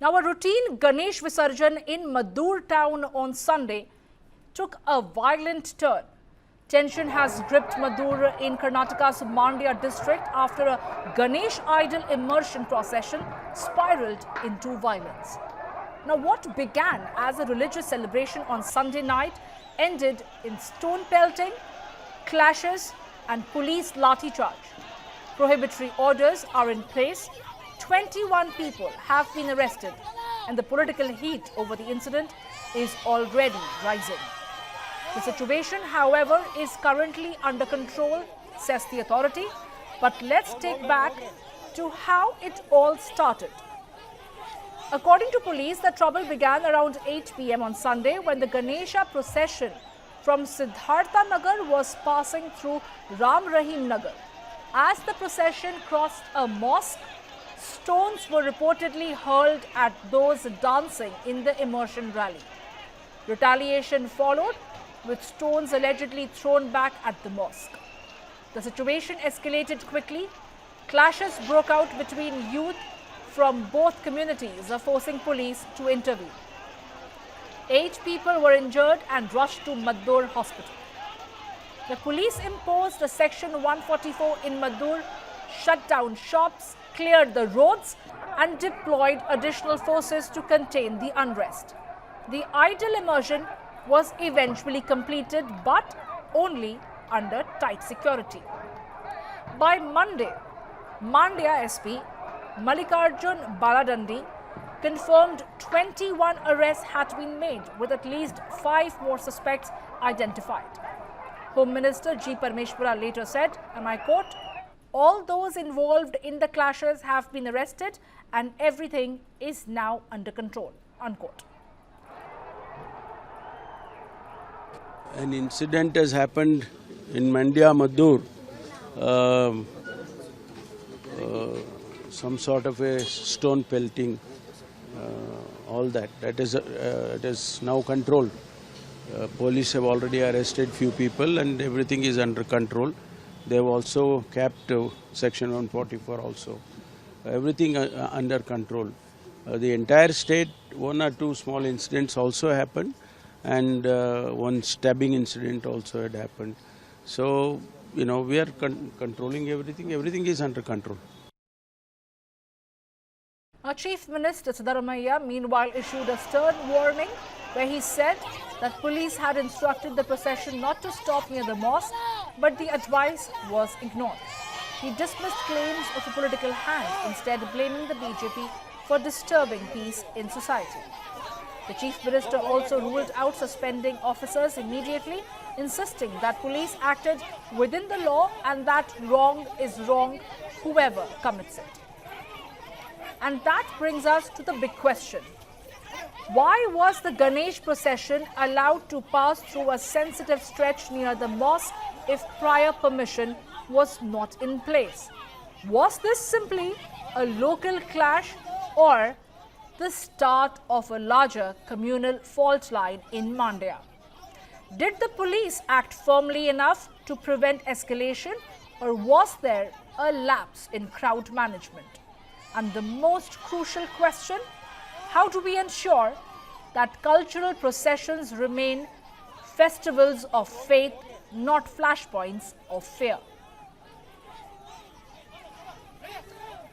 Now, a routine Ganesh Visarjan in Maddur town on Sunday took a violent turn. Tension has gripped Maddur in Karnataka's Mandya district after a Ganesh idol immersion procession spiraled into violence. Now, what began as a religious celebration on Sunday night ended in stone pelting, clashes and police lathi charge. Prohibitory orders are in place. 21 people have been arrested and the political heat over the incident is already rising. The situation, however, is currently under control, says the authority. But let's take back to how it all started. According to police, the trouble began around 8 p.m. on Sunday when the Ganesha procession from Siddhartha Nagar was passing through Ram Rahim Nagar. As the procession crossed a mosque, stones were reportedly hurled at those dancing in the immersion rally. Retaliation followed, with stones allegedly thrown back at the mosque. The situation escalated quickly. Clashes broke out between youth from both communities, forcing police to intervene. 8 people were injured and rushed to Maddur hospital. The police imposed a Section 144 in Maddur, shut down shops, cleared the roads and deployed additional forces to contain the unrest. The idol immersion was eventually completed, but only under tight security. By Monday, Mandya SP Mallikarjun Baladandi confirmed 21 arrests had been made, with at least 5 more suspects identified. Home Minister G. Parmeshwara later said, and I quote, "All those involved in the clashes have been arrested and everything is now under control," unquote. An incident has happened in Mandya, Maddur. Some sort of a stone pelting, all that. That is it is now controlled. Police have already arrested few people and everything is under control. They have also capped Section 144 also. Everything under control. The entire state, 1 or 2 small incidents also happened, and one stabbing incident also had happened. So, we are controlling everything. Everything is under control. Our Chief Minister Siddaramaiah meanwhile issued a stern warning where he said that police had instructed the procession not to stop near the mosque, but the advice was ignored. He dismissed claims of a political hand, instead blaming the BJP for disturbing peace in society. The Chief Minister also ruled out suspending officers immediately, insisting that police acted within the law and that wrong is wrong, whoever commits it. And that brings us to the big question. Why was the Ganesh procession allowed to pass through a sensitive stretch near the mosque if prior permission was not in place? Was this simply a local clash or the start of a larger communal fault line in Mandya? Did the police act firmly enough to prevent escalation, or was there a lapse in crowd management? And the most crucial question, how do we ensure that cultural processions remain festivals of faith, not flashpoints of fear?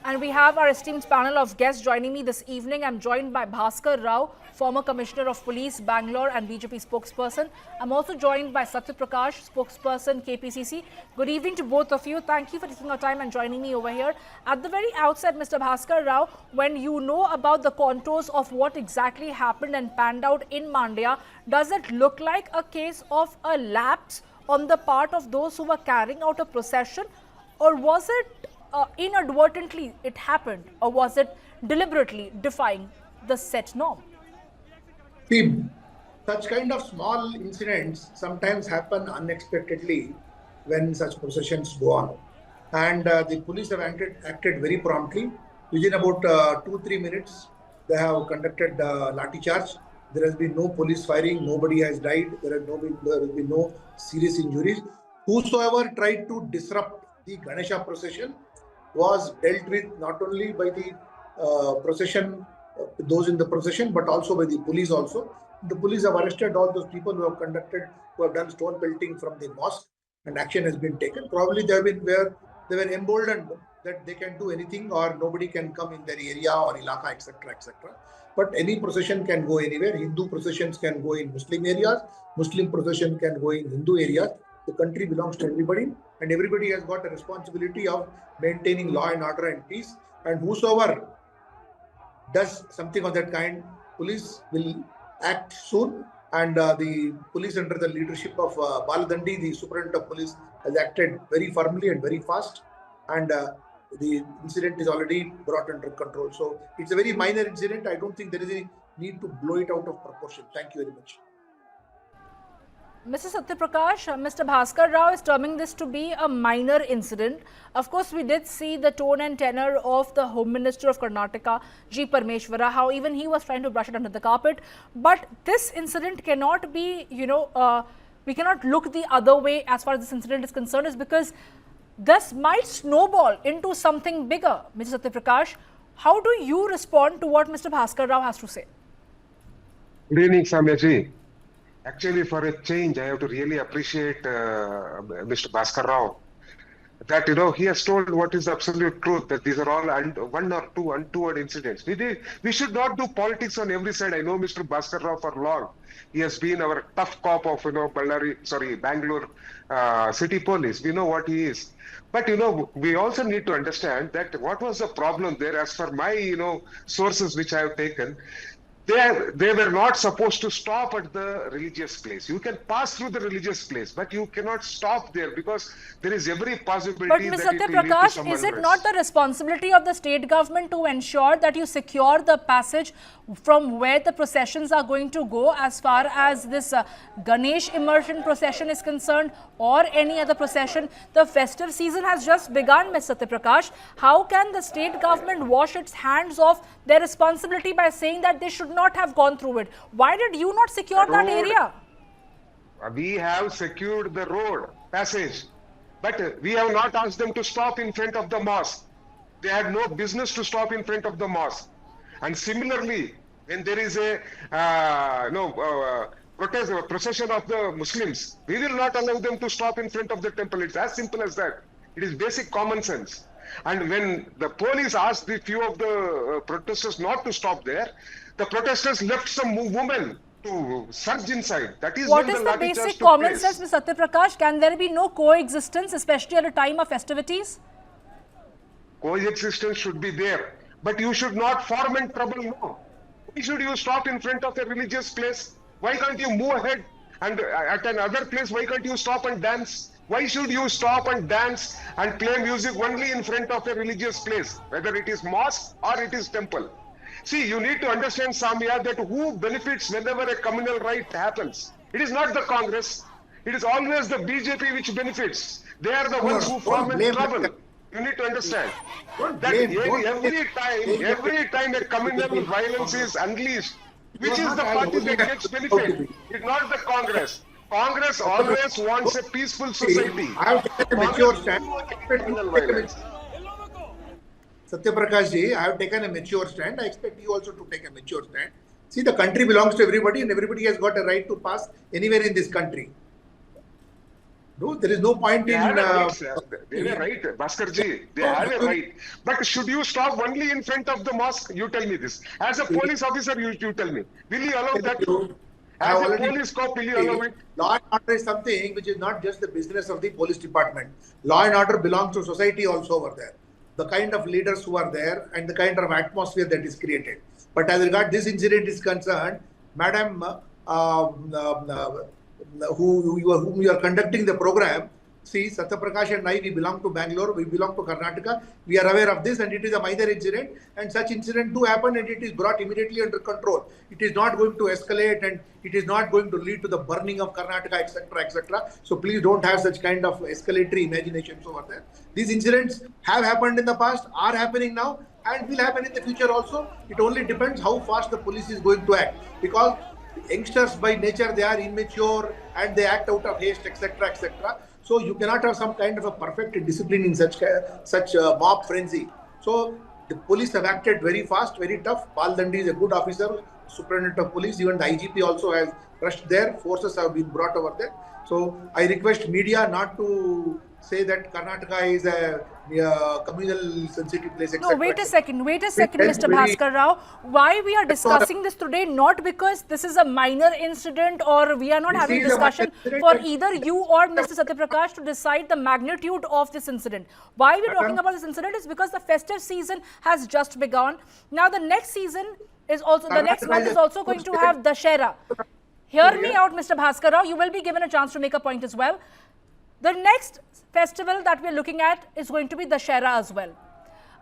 And we have our esteemed panel of guests joining me this evening. I'm joined by Bhaskar Rao, former Commissioner of Police, Bangalore and BJP spokesperson. I'm also joined by Satya Prakash, spokesperson, KPCC. Good evening to both of you. Thank you for taking your time and joining me over here. At the very outset, Mr. Bhaskar Rao, when you know about the contours of what exactly happened and panned out in Mandya, does it look like a case of a lapse on the part of those who were carrying out a procession, or was it inadvertently it happened, or was it deliberately defying the set norm? See, such kind of small incidents sometimes happen unexpectedly when such processions go on. And the police have acted very promptly. Within about 2-3 minutes, they have conducted lathi charge. There has been no police firing, nobody has died, there has been no serious injuries. Whosoever tried to disrupt the Ganesha procession was dealt with not only by the procession those in the procession, but also by the police also. The police have arrested all those people who have done stone pelting from the mosque, and action has been taken. Probably they were emboldened that they can do anything or nobody can come in their area or ilaka, etc., etc. But any procession can go anywhere. Hindu processions can go in Muslim areas. Muslim procession can go in Hindu areas. The country belongs to everybody, and everybody has got a responsibility of maintaining law and order and peace. And whosoever does something of that kind, police will act soon. And the police, under the leadership of Baladandi, the superintendent of police, has acted very firmly and very fast. And the incident is already brought under control. So it's a very minor incident. I don't think there is any need to blow it out of proportion. Thank you very much. Mr. Satyaprakash, Mr. Bhaskar Rao is terming this to be a minor incident. Of course, we did see the tone and tenor of the Home Minister of Karnataka, G. Parmeshwara, how even he was trying to brush it under the carpet. But this incident cannot be, we cannot look the other way as far as this incident is concerned, is because this might snowball into something bigger. Mr. Satyaprakash, how do you respond to what Mr. Bhaskar Rao has to say? Good evening, Samyaji. Actually, for a change, I have to really appreciate Mr. Bhaskar Rao. That, he has told what is the absolute truth, that these are all one or two untoward incidents. We should not do politics on every side. I know Mr. Bhaskar Rao for long. He has been our tough cop of, Bangalore city police. We know what he is. But, we also need to understand that what was the problem there, as per my, sources which I have taken. They were not supposed to stop at the religious place. You can pass through the religious place, but you cannot stop there because there is every possibility but that Mr. it will lead to some Prakash, is it unrest. not the responsibility of the state government to ensure that you secure the passage from where the processions are going to go, as far as this Ganesh immersion procession is concerned, or any other procession? The festive season has just begun, Mr. Prakash. How can the state government wash its hands of their responsibility by saying that they should not have gone through it? Why did you not secure that area? We have secured the road passage, but we have not asked them to stop in front of the mosque. They had no business to stop in front of the mosque. And similarly, when there is a procession of the Muslims, we will not allow them to stop in front of the temple. It's as simple as that. It is basic common sense. And when the police asked the few of the protesters not to stop there, the protesters left some women to surge inside. That is what when is the the lathi charge basic took common place. sense, Mr. Satyaprakash? Can there be no coexistence, especially at a time of festivities? Coexistence should be there, but you should not foment trouble. No. Why should you stop in front of a religious place? Why can't you move ahead? And at another place, why can't you stop and dance? Why should you stop and dance and play music only in front of a religious place, whether it is mosque or it is temple? See, you need to understand, Samya, that who benefits whenever a communal right happens? It is not the Congress. It is always the BJP which benefits. They are the ones who foment trouble. You need to understand that every time a communal violence is unleashed, which is the party that gets benefit? It's not the Congress. Congress always wants a peaceful society. I have taken a mature stand. Satyaprakash ji, I have taken a mature stand. I expect you also to take a mature stand. See, the country belongs to everybody, and everybody has got a right to pass anywhere in this country. No, there is no point They in. have a right, sir. They have a right, Bhaskar ji. They have a right. But should you stop only in front of the mosque? You tell me this. As a police officer, you tell me. Will you allow that? As a police cop, will you allow it? Law and order is something which is not just the business of the police department. Law and order belongs to society also over there. The kind of leaders who are there and the kind of atmosphere that is created. But as regard this incident is concerned, Madam, whom you are conducting the program, see, Satyaprakash and I, we belong to Bangalore, we belong to Karnataka. We are aware of this, and it is a minor incident, and such incident do happen, and it is brought immediately under control. It is not going to escalate, and it is not going to lead to the burning of Karnataka, etc., etc. So please don't have such kind of escalatory imaginations over there. These incidents have happened in the past, are happening now, and will happen in the future also. It only depends how fast the police is going to act, because youngsters by nature, they are immature and they act out of haste, etc., etc. So you cannot have some kind of a perfect discipline in such mob frenzy. So The police have acted very fast, very tough. Pal Dandi is a good officer, superintendent of police. Even the IGP also has rushed there. Forces have been brought over there. So I request media not to say that Karnataka is a communal sensitive place, etc. No, wait a second, Mr. Bhaskar Rao. Why we are discussing this today? Not because this is a minor incident, or we are not having a discussion for either you or Mr. Satyaprakash to decide the magnitude of this incident. Why we are talking about this incident is because the festive season has just begun. Now the next season is also, the next month is also going to have Dussehra. Hear me out, Mr. Bhaskar Rao. You will be given a chance to make a point as well. The next festival that we are looking at is going to be Dussehra as well.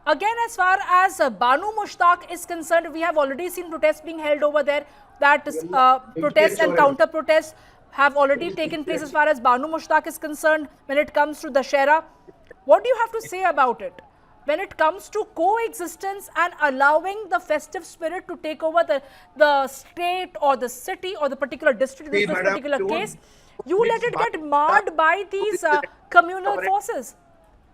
Again, as far as Banu Mushtaq is concerned, we have already seen protests being held over there. That protests and counter-protests have already taken place as far as Banu Mushtaq is concerned when it comes to Dussehra. What do you have to say about it? When it comes to coexistence and allowing the festive spirit to take over the state or the city or the particular district in this particular case, you let it get marred by these communal forces.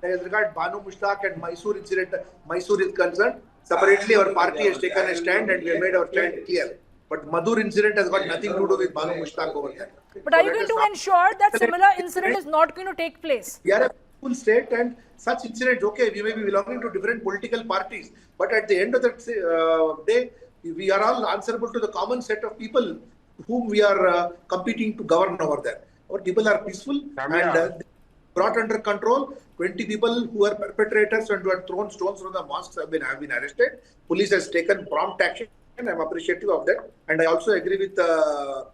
As regards Banu Mushtaq and Mysore incident, Mysore is concerned, separately our party has taken a stand and we have made our stand clear. But Maddur incident has got nothing to do with Banu Mushtaq over there. But are you going to ensure that similar incident is not going to take place? We are a full state and such incidents, okay, we may be belonging to different political parties. But at the end of the day, we are all answerable to the common set of people whom we are competing to govern over there. Our people are peaceful and brought under control. 20 people who are perpetrators and who had thrown stones from the mosques have been arrested. Police has taken prompt action and I am appreciative of that. And I also agree with our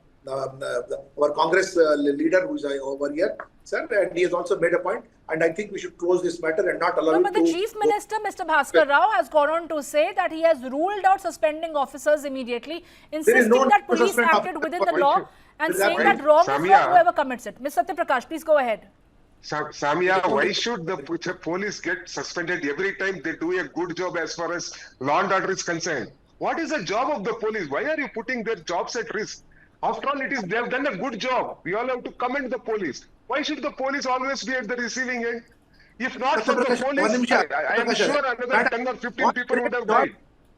Congress leader who is over here, sir, and he has also made a point. And I think we should close this matter and not allow but the Chief Minister, Mr. Bhaskar Rao, has gone on to say that he has ruled out suspending officers immediately, insisting that police acted within the law and saying that wrong is wrong whoever commits it. Ms. Satyaprakash, please go ahead. Samia, why should the police get suspended every time they do a good job as far as law and order is concerned? What is the job of the police? Why are you putting their jobs at risk? After all, they have done a good job. We all have to commend the police. Why should the police always be at the receiving end? If not for the police, I am sure another 10 or 15 people would have died.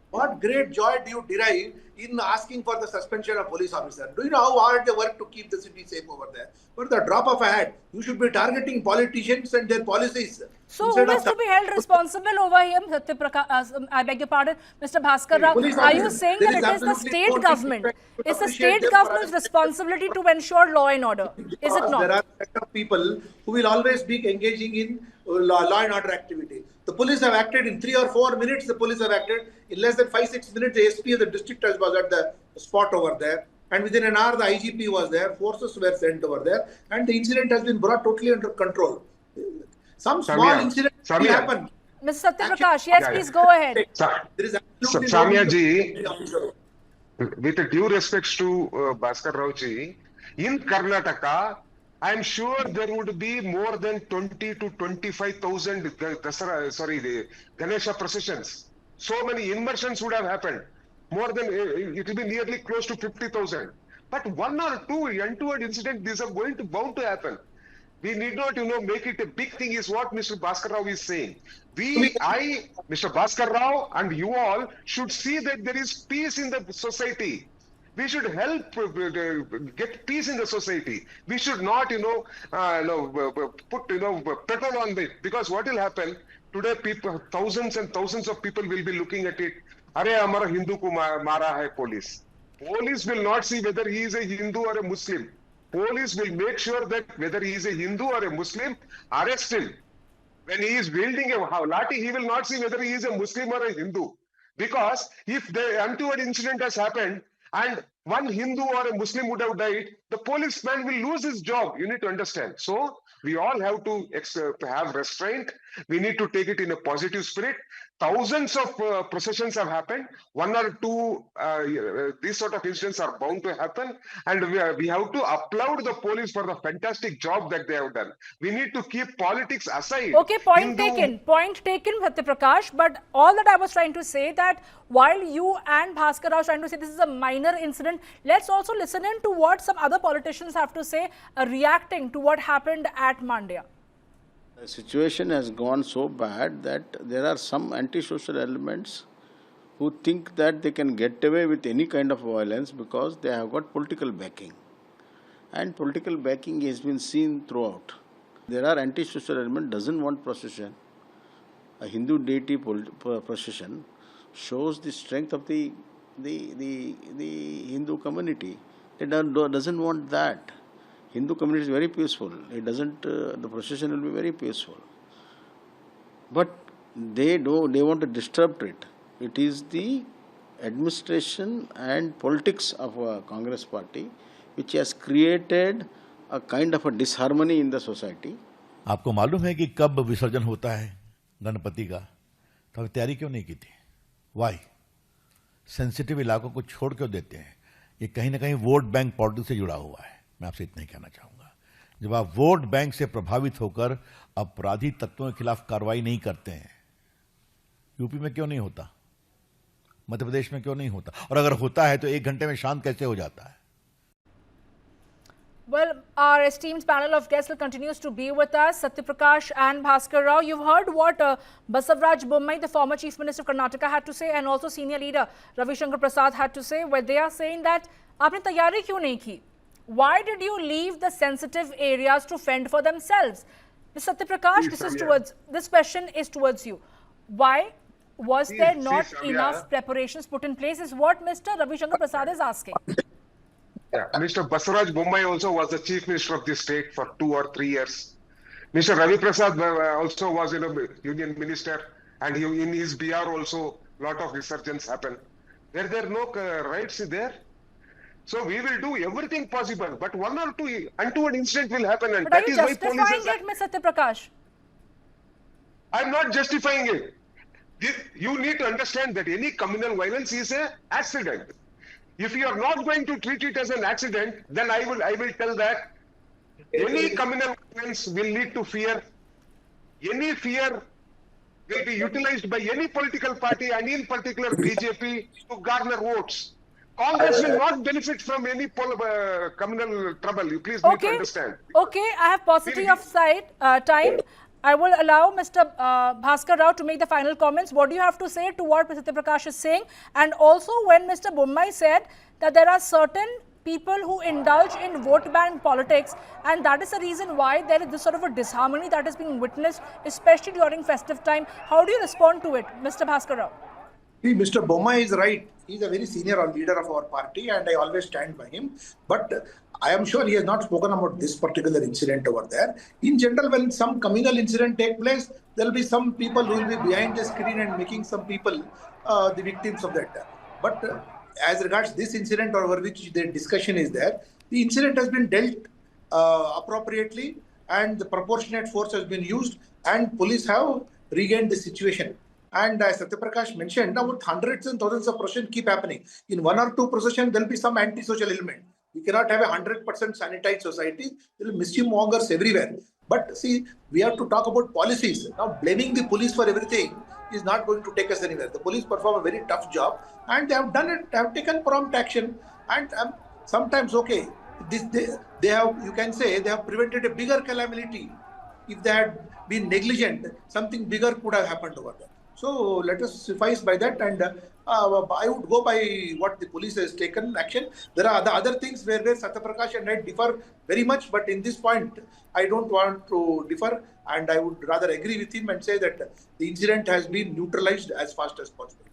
What great joy do you derive in asking for the suspension of police officer? Do you know how hard they work to keep the city safe over there? For the drop of a hat, you should be targeting politicians and their policies. So who is to be held responsible over here, Satyaprakash? I beg your pardon, Mr. Bhaskar Rao. Are you saying that it is the state government? It's the state government's responsibility to ensure law and order, is it not? There are a set of people who will always be engaging in law and order activity. The police have acted in 3 or 4 minutes. The police have acted in less than 5-6 minutes. The SP of the district was at the spot over there, and within an hour the IGP was there. Forces were sent over there, and the incident has been brought totally under control. Some small incident will happen. Mr. Satyaprakash, yes, please go ahead. There is absolutely Samia ji, with due respects to Bhaskar Rao ji, in Karnataka, I am sure there would be more than 20 to 25,000 the Ganesha processions. So many immersions would have happened. More than, it will be nearly close to 50,000. But 1 or 2 untoward incidents, these are bound to happen. We need not, make it a big thing is what Mr. Bhaskar Rao is saying. Mr. Bhaskar Rao and you all should see that there is peace in the society. We should help get peace in the society. We should not, put, petrol on it. Because what will happen, today people, thousands and thousands of people will be looking at it. Are hamara Hindu ko mara hai police. Police will not see whether he is a Hindu or a Muslim. Police will make sure that whether he is a Hindu or a Muslim, arrest him. When he is wielding a lathi, he will not see whether he is a Muslim or a Hindu. Because if the untoward incident has happened, and one Hindu or a Muslim would have died, the policeman will lose his job. You need to understand. So we all have to have restraint. We need to take it in a positive spirit. Thousands of processions have happened. 1 or 2 these sort of incidents are bound to happen. And we have to applaud the police for the fantastic job that they have done. We need to keep politics aside. Okay, point taken, Satyaprakash. But all that I was trying to say that while you and Bhaskar Rao are trying to say this is a minor incident, let's also listen in to what some other politicians have to say reacting to what happened at Mandya. The situation has gone so bad that there are some antisocial elements who think that they can get away with any kind of violence because they have got political backing. And political backing has been seen throughout. There are antisocial elements doesn't want procession. A Hindu deity procession shows the strength of the Hindu community. It doesn't want that. Hindu community is very peaceful. It doesn't. The procession will be very peaceful. But they want to disrupt it. It is the administration and politics of a Congress party which has created a kind of a disharmony in the society. आपको मालूम है कि कब विसर्जन होता है गणपति का? तो हमने तैयारी क्यों नहीं की थी? वाई? सेंसिटिव इलाकों को छोड़ क्यों देते हैं? ये कहीं ना कहीं वोट बैंक पॉलिटिक्स से जुड़ा हुआ है। मैं आपसे इतना ही कहना चाहूंगा। जब आप वोट बैंक से प्रभावित होकर अपराधी तत्वों के खिलाफ कार्रवाई नहीं करते हैं, यूपी में क्यों नहीं होता? मध्य प्रदेश में क्यों नहीं होता? और अगर होता है तो 1 घंटे में शांत कैसे हो जाता है? Well, our esteemed panel of guests will continues to be with us, Satya Prakash and Bhaskar Rao. You've heard what Basavaraj Bommai, the former Chief Minister of Karnataka, had to say, and also senior leader Ravi Shankar Prasad had to say, where they are saying that aapne taiyari kyun nahi ki? Why did you leave the sensitive areas to fend for themselves? Mr. Satya Prakash, this question is towards you. Why was there not enough preparations put in place is what Mr. Ravi Shankar Prasad is asking. Yeah, Mr. Basavaraj Bommai also was the Chief Minister of the state for 2 or 3 years. Mr. Ravi Prasad also was Union Minister, and in his BR also lot of resurgence happened. Were there no rights there? So we will do everything possible, but 1 or 2 untoward incident will happen, and But that are is you why police. justifying it, Mr. Satya Prakash? I'm not justifying it. You need to understand that any communal violence is an accident. If you are not going to treat it as an accident, then I will tell that any communal violence will lead to fear. Any fear will be utilized by any political party, and in particular BJP, to garner votes. Congress will not benefit from any communal trouble. You please need to understand. Okay, I have paucity of time. I will allow Mr. Bhaskar Rao to make the final comments. What do you have to say to what Mr. Satya Prakash is saying? And also when Mr. Bommai said that there are certain people who indulge in vote bank politics, and that is the reason why there is this sort of a disharmony that is being witnessed, especially during festive time. How do you respond to it, Mr. Bhaskar Rao? See, Mr. Bommai is right. He is a very senior leader of our party, and I always stand by him. But I am sure he has not spoken about this particular incident over there. In general, when some communal incident take place, there will be some people who will be behind the screen and making some people the victims of that. But as regards this incident over which the discussion is there, the incident has been dealt appropriately, and the proportionate force has been used, and police have regained the situation. And as Satya Prakash mentioned, about hundreds and thousands of processions keep happening. In 1 or 2 processions, there will be some antisocial element. We cannot have a 100% sanitized society. There will be mischief mongers everywhere. But see, we have to talk about policies. Now, blaming the police for everything is not going to take us anywhere. The police perform a very tough job, and they have done it. They have taken prompt action. And sometimes, okay, they have, you can say, they have prevented a bigger calamity. If they had been negligent, something bigger could have happened over there. So let us suffice by that, and I would go by what the police has taken action. There are the other things where Satya Prakash and I differ very much, but in this point, I don't want to differ, and I would rather agree with him and say that the incident has been neutralized as fast as possible.